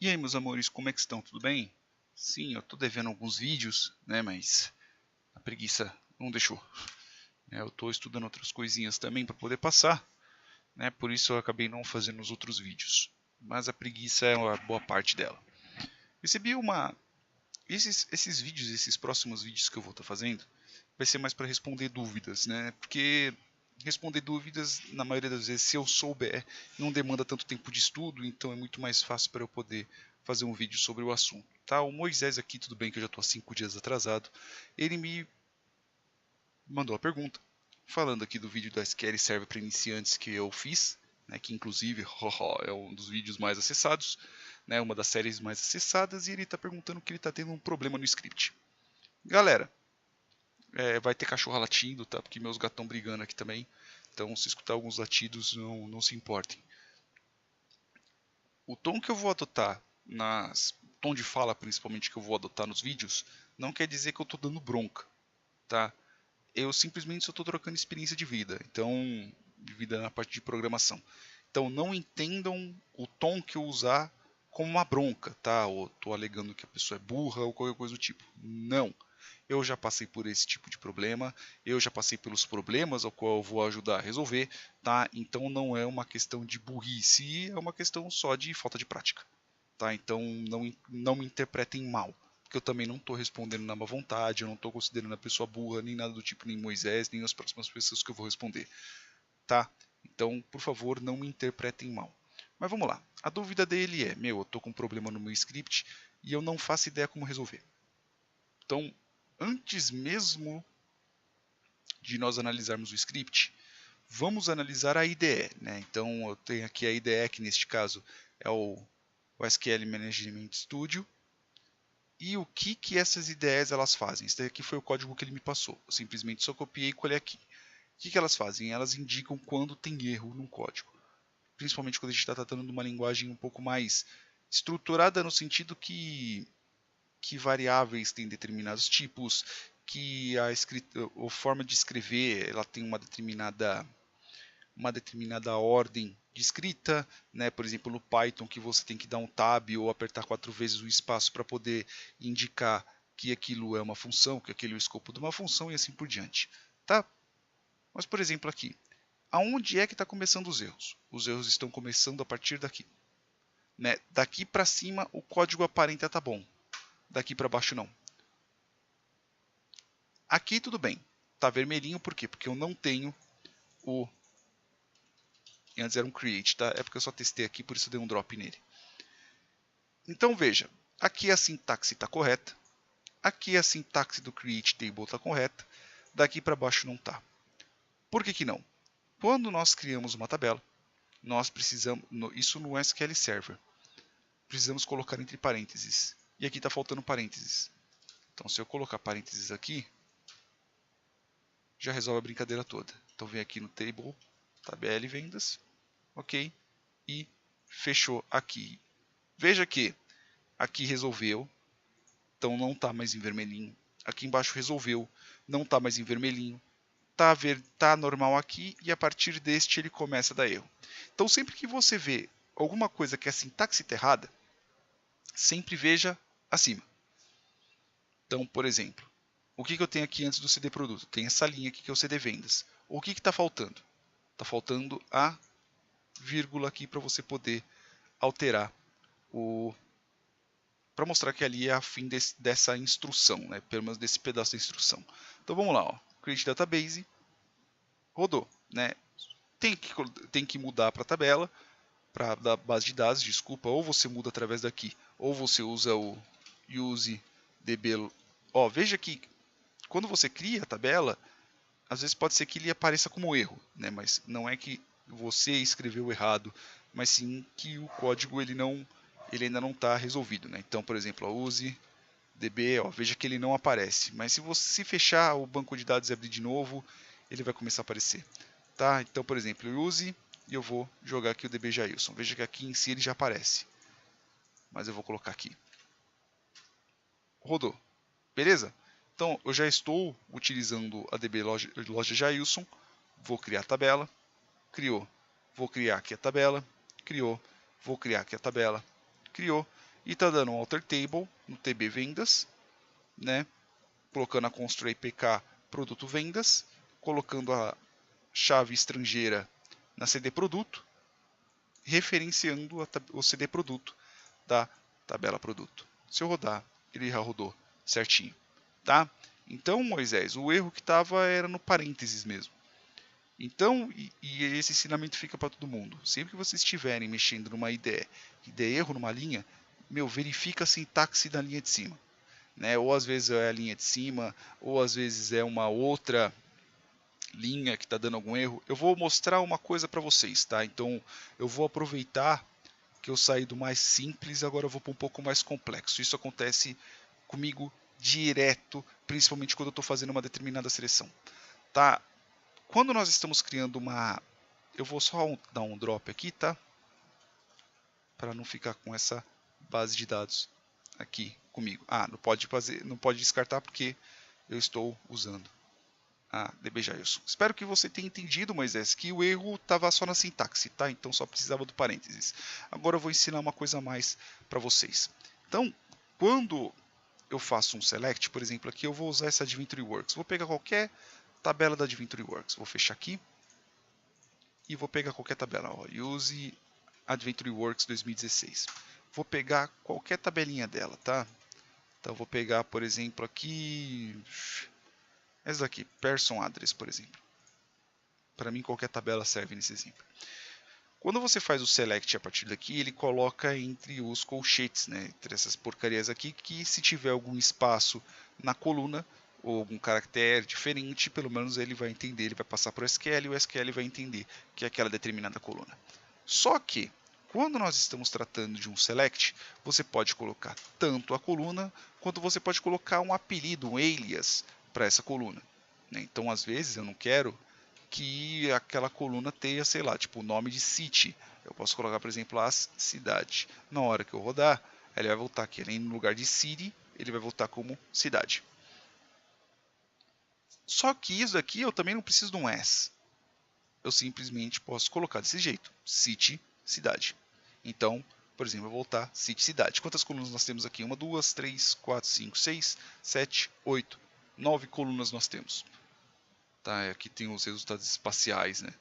E aí, meus amores, como é que estão? Tudo bem? Sim, eu tô devendo alguns vídeos, né, mas a preguiça não deixou. Eu tô estudando outras coisinhas também para poder passar, né? Por isso eu acabei não fazendo os outros vídeos. Mas a preguiça é uma boa parte dela. Recebi uma esses vídeos, esses próximos vídeos que eu vou estar fazendo, vai ser mais para responder dúvidas, né? Porque responder dúvidas, na maioria das vezes, se eu souber, não demanda tanto tempo de estudo, então é muito mais fácil para eu poder fazer um vídeo sobre o assunto. Tá? O Moisés aqui, tudo bem que eu já estou há 5 dias atrasado, ele me mandou a pergunta, falando aqui do vídeo da SQL Server para iniciantes que eu fiz, né, que inclusive é um dos vídeos mais acessados, né, uma das séries mais acessadas, e ele está perguntando que ele está tendo um problema no script. Galera, vai ter cachorro latindo, tá? Porque meus gatos estão brigando aqui também. Então, se escutar alguns latidos, não se importem. O tom que eu vou adotar tom de fala, principalmente, que eu vou adotar nos vídeos, não quer dizer que eu estou dando bronca, tá? Eu simplesmente só estou trocando experiência de vida. Então, de vida na parte de programação. Então, não entendam o tom que eu usar como uma bronca, tá? Ou estou alegando que a pessoa é burra ou qualquer coisa do tipo. Não. Eu já passei por esse tipo de problema, eu já passei pelos problemas ao qual eu vou ajudar a resolver, tá? Então não é uma questão de burrice, é uma questão só de falta de prática, tá? Então não me interpretem mal, porque eu também não estou respondendo na má vontade, eu não estou considerando a pessoa burra, nem nada do tipo, nem Moisés, nem as próximas pessoas que eu vou responder, tá? Então, por favor, não me interpretem mal. Mas vamos lá. A dúvida dele é: eu estou com um problema no meu script e eu não faço ideia como resolver. Então, antes mesmo de nós analisarmos o script, vamos analisar a IDE. Né? Então, eu tenho aqui a IDE, que neste caso é o SQL Management Studio. E o que essas IDEs elas fazem? Esse daqui foi o código que ele me passou. Eu simplesmente só copiei e colei aqui. O que elas fazem? Elas indicam quando tem erro no código. Principalmente quando a gente está tratando de uma linguagem um pouco mais estruturada no sentido que variáveis têm determinados tipos, que a forma de escrever ela tem uma determinada ordem de escrita, né? Por exemplo, no Python que você tem que dar um tab ou apertar 4 vezes o espaço para poder indicar que aquilo é uma função, que aquele é o escopo de uma função e assim por diante. Tá? Mas, por exemplo, aqui, aonde é que está começando os erros? Os erros estão começando a partir daqui. Né? Daqui para cima o código aparenta tá bom, daqui para baixo não. Aqui tudo bem, tá vermelhinho por quê? Porque eu não tenho o... Antes era um create, tá? É porque eu só testei aqui, por isso eu dei um drop nele. Então veja, aqui a sintaxe está correta, aqui a sintaxe do create table está correta, daqui para baixo não está. Por que não? Quando nós criamos uma tabela, nós precisamos, isso no SQL Server, precisamos colocar entre parênteses. E aqui está faltando parênteses. Então se eu colocar parênteses aqui, já resolve a brincadeira toda. Então vem aqui no table, tabela e vendas, ok? E fechou aqui. Veja que aqui resolveu, então não está mais em vermelhinho. Aqui embaixo resolveu, não está mais em vermelhinho. Tá normal aqui e a partir deste ele começa a dar erro. Então sempre que você vê alguma coisa que a sintaxe está errada, sempre veja acima. Então, por exemplo, o que eu tenho aqui antes do CD produto? Tem essa linha aqui que é o CD vendas. O que está faltando? Está faltando a vírgula aqui para você poder alterar para mostrar que ali é a fim dessa instrução, né? Pelo menos desse pedaço da instrução. Então vamos lá, ó. Create Database, rodou, né? Tem que mudar para a tabela, para a base de dados, desculpa, ou você muda através daqui, ou você usa o use db. Ó, veja que quando você cria a tabela, às vezes pode ser que ele apareça como erro, né? Mas não é que você escreveu errado, mas sim que o código ele ainda não está resolvido, né? Então, por exemplo, use db, ó, veja que ele não aparece, mas se você fechar o banco de dados e abrir de novo, ele vai começar a aparecer, tá? Então, por exemplo, use e eu vou jogar aqui o db Jailson. Veja que aqui em si ele já aparece, mas eu vou colocar aqui. Rodou, beleza? Então, eu já estou utilizando a db loja Jailson, vou criar a tabela, criou, vou criar aqui a tabela, criou, vou criar aqui a tabela, criou. e está dando um alter table no TB vendas, né? Colocando a constr APK produto vendas, colocando a chave estrangeira na CD produto, referenciando o CD produto da tabela produto. Se eu rodar, ele já rodou certinho, tá? Então, Moisés, o erro que estava era no parênteses mesmo. Então, e esse ensinamento fica para todo mundo. Sempre que vocês estiverem mexendo numa IDE e der erro numa linha, verifica a sintaxe da linha de cima. Né? Ou às vezes é a linha de cima, ou às vezes é uma outra linha que está dando algum erro. Eu vou mostrar uma coisa para vocês, tá? Então, eu vou aproveitar que eu saí do mais simples, agora eu vou para um pouco mais complexo. Isso acontece comigo direto, principalmente quando eu estou fazendo uma determinada seleção. Tá? Quando nós estamos criando uma... Eu vou só dar um drop aqui, tá? Para não ficar com essa base de dados aqui comigo. Não pode descartar porque eu estou usando a DBJSON. Espero que você tenha entendido, Moisés, que o erro estava só na sintaxe, tá? Então só precisava do parênteses. Agora eu vou ensinar uma coisa a mais para vocês. Então, quando eu faço um select, por exemplo, aqui eu vou usar essa Adventure Works. Vou pegar qualquer tabela da Adventure Works. Vou fechar aqui e vou pegar qualquer tabela. Ó, use Adventure Works 2016. Vou pegar qualquer tabelinha dela, tá? Então vou pegar, por exemplo, aqui essa daqui, Person Address, por exemplo. Para mim qualquer tabela serve nesse exemplo. Quando você faz o select a partir daqui, ele coloca entre os colchetes, né? Entre essas porcarias aqui, que se tiver algum espaço na coluna ou algum caractere diferente, pelo menos ele vai entender, ele vai passar para o SQL e o SQL vai entender que é aquela determinada coluna. Só que, quando nós estamos tratando de um select, você pode colocar tanto a coluna, quanto você pode colocar um apelido, um alias, para essa coluna. Então, às vezes, eu não quero que aquela coluna tenha, sei lá, tipo o nome de city. Eu posso colocar, por exemplo, as cidade. Na hora que eu rodar, ele vai voltar aqui. Além no lugar de city, ele vai voltar como cidade. Só que isso aqui eu também não preciso de um S. Eu simplesmente posso colocar desse jeito. City, cidade. Então, por exemplo, eu vou voltar city, cidade. Quantas colunas nós temos aqui? 1, 2, 3, 4, 5, 6, 7, 8, 9 colunas nós temos. Tá, aqui tem os resultados espaciais, né?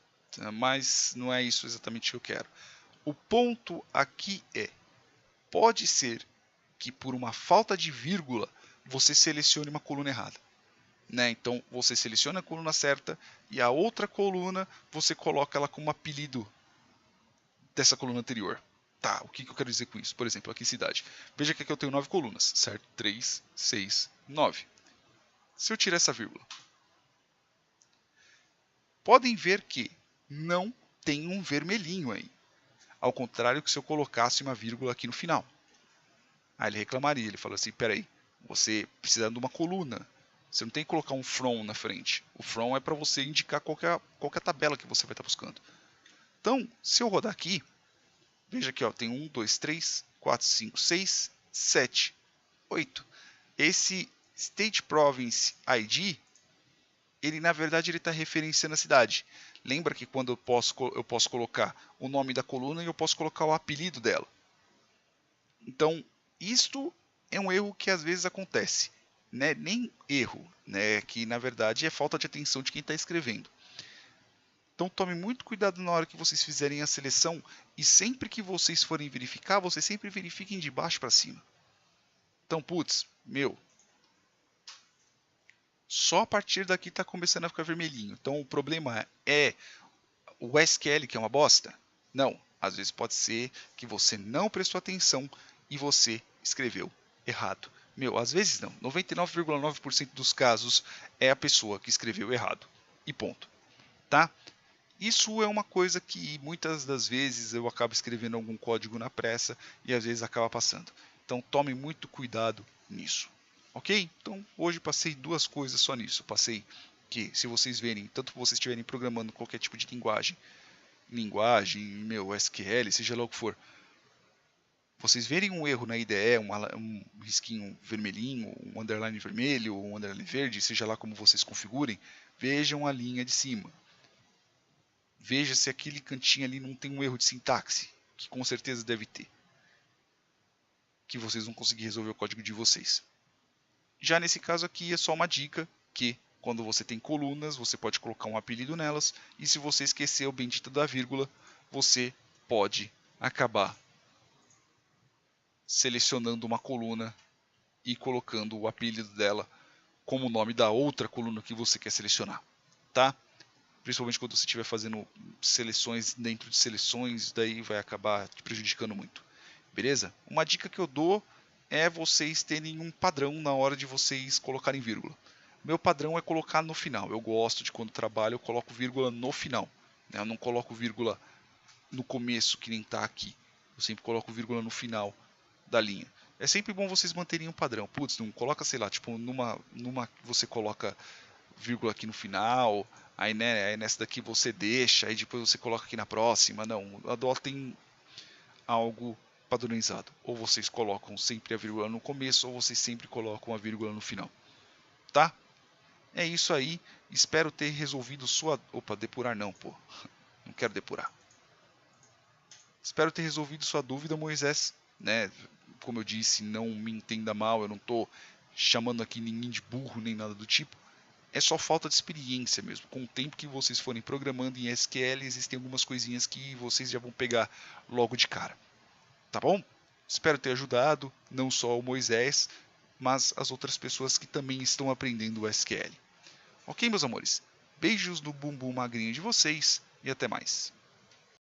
Mas não é isso exatamente que eu quero. O ponto aqui é, pode ser que por uma falta de vírgula você selecione uma coluna errada. Né? Então você seleciona a coluna certa e a outra coluna você coloca ela como apelido dessa coluna anterior. Tá, o que eu quero dizer com isso? Por exemplo, aqui cidade. Veja que aqui eu tenho 9 colunas, certo? 3, 6, 9. Se eu tirar essa vírgula, podem ver que não tem um vermelhinho aí. Ao contrário que se eu colocasse uma vírgula aqui no final. Aí ele reclamaria, ele fala assim, peraí, você precisa de uma coluna. Você não tem que colocar um from na frente. O from é para você indicar qualquer tabela que você vai estar buscando. Então, se eu rodar aqui, veja aqui, ó, tem 1, 2, 3, 4, 5, 6, 7, 8. Esse State Province ID, ele na verdade está referenciando a cidade. Lembra que quando eu posso colocar o nome da coluna e eu posso colocar o apelido dela. Então, isto é um erro que às vezes acontece. Né? Nem erro, né? Que na verdade é falta de atenção de quem está escrevendo. Então tome muito cuidado na hora que vocês fizerem a seleção e sempre que vocês forem verificar, vocês sempre verifiquem de baixo para cima. Então, putz, só a partir daqui está começando a ficar vermelhinho. Então o problema é o SQL que é uma bosta? Não, às vezes pode ser que você não prestou atenção e você escreveu errado. Às vezes não, 99,9% dos casos é a pessoa que escreveu errado. E ponto. Tá? Isso é uma coisa que muitas das vezes eu acabo escrevendo algum código na pressa e às vezes acaba passando. Então tome muito cuidado nisso. Ok? Então hoje passei duas coisas só nisso. Passei que se vocês verem, tanto que vocês estiverem programando qualquer tipo de linguagem, SQL, seja lá o que for, vocês verem um erro na IDE, um risquinho vermelhinho, um underline vermelho, um underline verde, seja lá como vocês configurem, vejam a linha de cima. Veja se aquele cantinho ali não tem um erro de sintaxe, que com certeza deve ter. que vocês vão conseguir resolver o código de vocês. Já nesse caso aqui é só uma dica que quando você tem colunas, você pode colocar um apelido nelas, e se você esquecer o bendito da vírgula, você pode acabar selecionando uma coluna e colocando o apelido dela como o nome da outra coluna que você quer selecionar, tá? Principalmente quando você estiver fazendo seleções dentro de seleções, daí vai acabar te prejudicando muito, beleza? Uma dica que eu dou é vocês terem um padrão na hora de vocês colocarem vírgula. Meu padrão é colocar no final. Eu gosto de quando trabalho eu coloco vírgula no final, né? Eu não coloco vírgula no começo que nem está aqui. Eu sempre coloco vírgula no final da linha. É sempre bom vocês manterem um padrão. Putz, não coloca, sei lá, tipo numa você coloca vírgula aqui no final, aí, né, aí nessa daqui você deixa, aí depois você coloca aqui na próxima. Não, adotem algo padronizado. Ou vocês colocam sempre a vírgula no começo, ou vocês sempre colocam a vírgula no final. Tá? É isso aí. Espero ter resolvido sua... Opa, depurar não, pô. Não quero depurar. Espero ter resolvido sua dúvida, Moisés. Né? Como eu disse, não me entenda mal, eu não estou chamando aqui ninguém de burro nem nada do tipo. É só falta de experiência mesmo. Com o tempo que vocês forem programando em SQL, existem algumas coisinhas que vocês já vão pegar logo de cara. Tá bom? Espero ter ajudado, não só o Moisés, mas as outras pessoas que também estão aprendendo o SQL. Ok, meus amores? Beijos no bumbum magrinho de vocês e até mais.